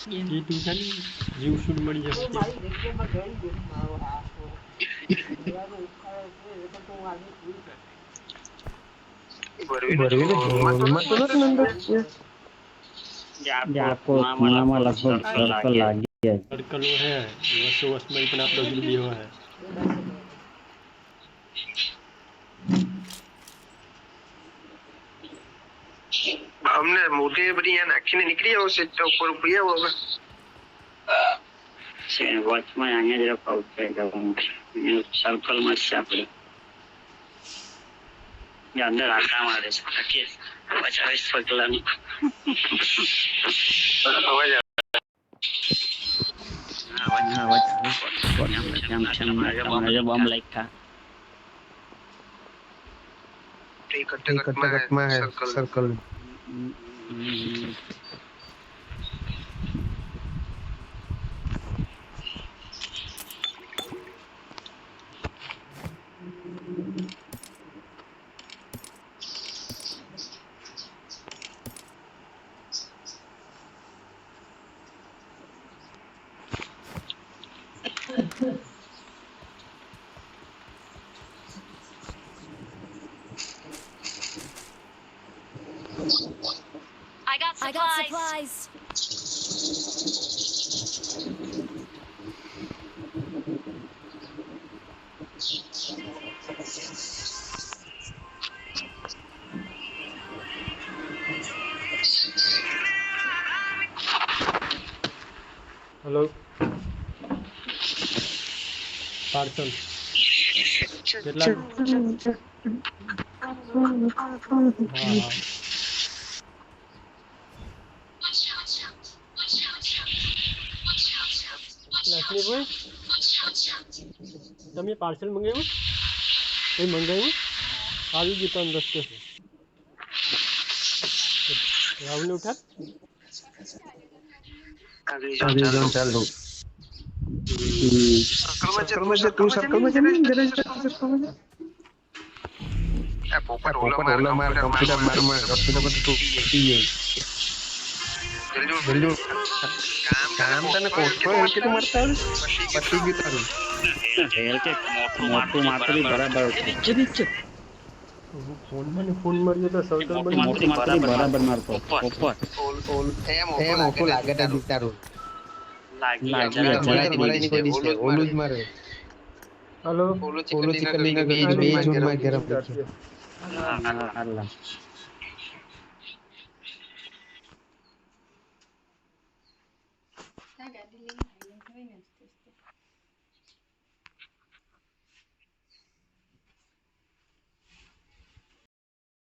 એ તું છે ને જીવ શુડ મળી જશે ભરવી ઢોલમાં તો નથી નંબર આખો ખૂણામાં લગભગ સર્કલ લાગી જાય. સર્કલ હે વસો વસમાં પણ આપણો જુદી હે અમને મોટી બધી નાખીને નીકળી આવશે ઉપર ઉપડી આવો હવે વચમાં અહીંયા જ રખાવ સર્કલમાં છે આપણે અંદર આટા મારે છે પચાસ સર્કલનું બોમ્બ લાગ્યા કટકટમાં હે circle I got supplies. Hello parcel કેટલા હા હા લક્ષ્મીભાઈ તમે પાર્સલ મંગાવ્યું કોઈ મંગાવ્યું આવી ગયું ત્રણ રસ્તે છે રાહુલને ઉઠાડ આગળ ચાલુ સર્કલમાં છે તું સર્કલમાં છે ને જરા આ પોપટ ઓલા માર કમ્પ્યુટર મારમાં હોસ્પિટલ પર તું પીએ જલ્દી કામ તને કોઠો એ કે મારતા પછી ગયું તારું રેલ કે મોટું માત્રી બરાબર છે ફોન માર્યો તો સર્કલ મોટું માત્રી બરાબર મારતો પોપટ એમ ઓકો લાગે તારું લાગી ઓલું જ મારે હેલો ઓલું ચિકન બે ઝોન માં ગરમ છે હાલા